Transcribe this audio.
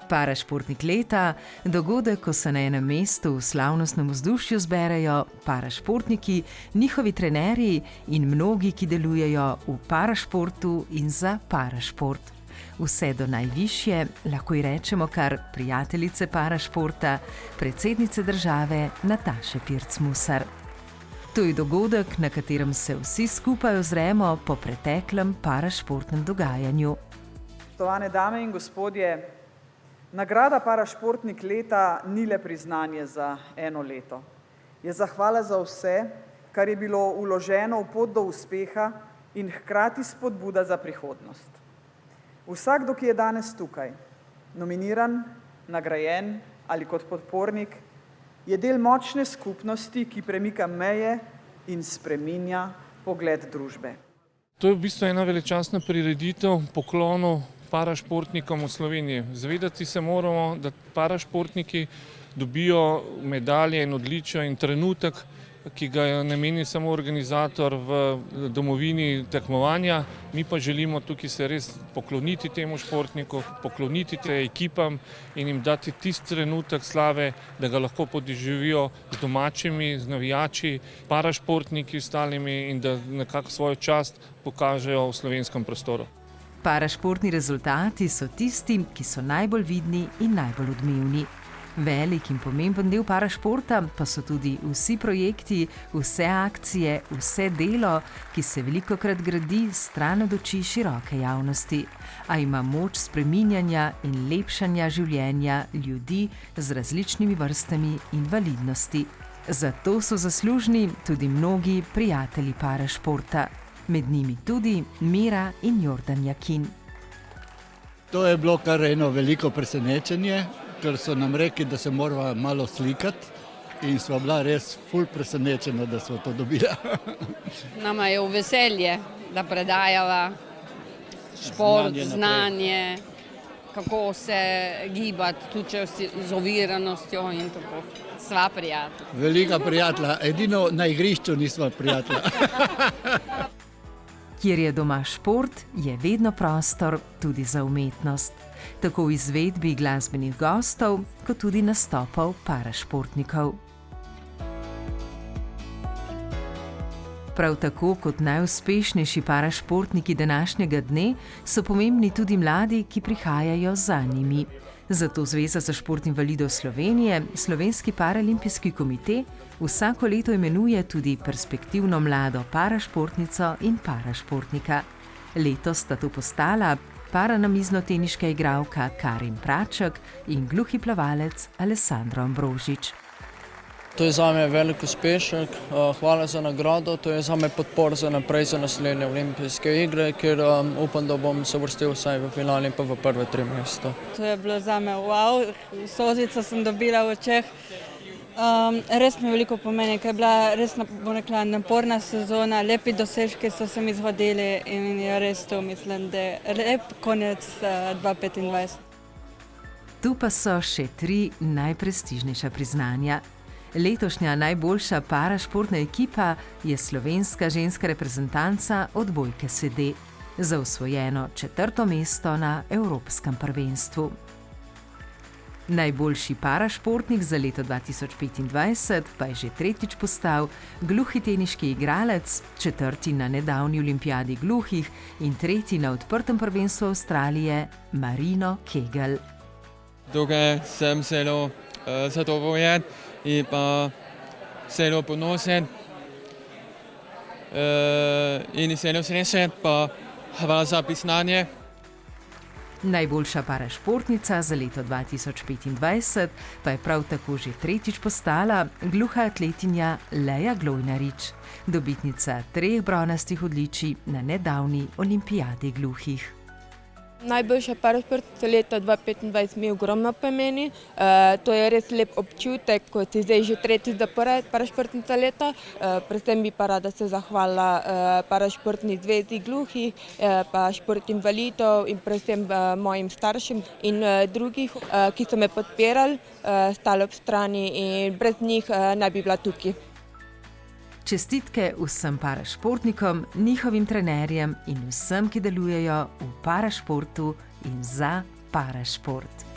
Parašportnik leta, dogodek, ko se na enem mestu v slavnostnem vzdušju zberejo parašportniki, njihovi trenerji in mnogi, ki delujejo v parašportu in za parašport. Vse do najvišje, lahko ji rečemo kar prijateljice parašporta, predsednice države Nataše Pirc Musar. To je dogodek, na katerem se vsi skupaj ozremo po preteklem parašportnem dogajanju. Spoštovane dame in gospodje, nagrada Parašportnik leta ni le priznanje za eno leto. Je zahvala za vse, kar je bilo vloženo v pot do uspeha in hkrati spodbuda za prihodnost. Vsakdo, ki je danes tukaj, nominiran, nagrajen ali kot podpornik, je del močne skupnosti, ki premika meje in spreminja pogled družbe. To je v bistvu ena veličastna prireditev poklonov parašportnikom v Sloveniji. Zavedati se moramo, da parašportniki dobijo medalje in odličja in trenutek, ki ga je namenil samo organizator v domovini tekmovanja. Mi pa želimo tukaj se res pokloniti temu športniku, pokloniti te ekipam in jim dati tisti trenutek slave, da ga lahko podoživijo z domačimi, z navijači, parašportniki ostalimi in da nekako svojo čast pokažejo v slovenskem prostoru. Parašportni rezultati so tisti, ki so najbolj vidni in najbolj odmevni. Velik in pomemben del parašporta pa so tudi vsi projekti, vse akcije, vse delo, ki se velikokrat gradi stran od oči široke javnosti, a ima moč spreminjanja in lepšanja življenja ljudi z različnimi vrstami invalidnosti. Zato so zaslužni tudi mnogi prijatelji parašporta. Med njimi tudi Mira in Jordan Jakin. To je bilo kar eno veliko presenečenje, ker so nam rekli, da se moramo malo slikati in sva bila res ful presenečena, da sva to dobila. Nama je v veselje, da predajava šport, znanje, kako se gibati, tudi z oviranostjo in tako. Sva prijatelja. Velika prijatelja, edino na igrišču nisva prijatelja. Kjer je doma šport, je vedno prostor tudi za umetnost. Tako v izvedbi glasbenih gostov, kot tudi nastopov parašportnikov. Prav tako kot najuspešnejši parašportniki današnjega dne so pomembni tudi mladi, ki prihajajo za njimi. Zato Zveza za šport invalidov Slovenije, Slovenski paraolimpijski komite vsako leto imenuje tudi perspektivno mlado parašportnico in parašportnika. Letos sta to postala paranamiznoteniška igralka Karin Praček in gluhi plavalec Alessandro Ambrožič. To je zame velik uspešek, hvala za nagrado, to je zame podpor za naprej za naslednje olimpijske igre, ker upam, da bom se vrstil vsaj v finale pa v prve 3 mesta. To je bilo zame wow, solzico sem dobila v očeh. Res mi veliko pomeni, ker je bila res naporna sezona, lepi dosežki so se mi zgodili in je res to, mislim, da je lep konec 2025. Tu pa so še 3 najprestižnejša priznanja. Letošnja najboljša parašportna ekipa je slovenska ženska reprezentanca odbojke sede za osvojeno 4. mesto na Evropskem prvenstvu. Najboljši parašportnik za leto 2025 pa je že 3. postal gluhi teniški igralec, 4. na nedavni olimpijadi gluhih in 3. na odprtem prvenstvu Avstralije Marino Kegel. Tukaj sem zelo zadovoljen in pa zelo ponosen in zelo srečen, pa hvala za priznanje. Najboljša parašportnica za leto 2025 pa je prav tako že 3. postala gluha atletinja Leja Glojnarič, dobitnica 3 bronastih odličij na nedavni olimpijadi gluhih. Najboljša parašportnica leta 2025 mi ogromno pomeni. To je res lep občutek, ko si zdaj že 3. zapored parašportnica leta. Predvsem bi pa rada se zahvalila parašportni zvezi gluhih, pa šport invalidov in predvsem mojim staršem in drugih, ki so me podpirali, stali ob strani in brez njih ne bi bila tukaj. Čestitke vsem parašportnikom, njihovim trenerjem in vsem, ki delujejo v parašportu in za parašport.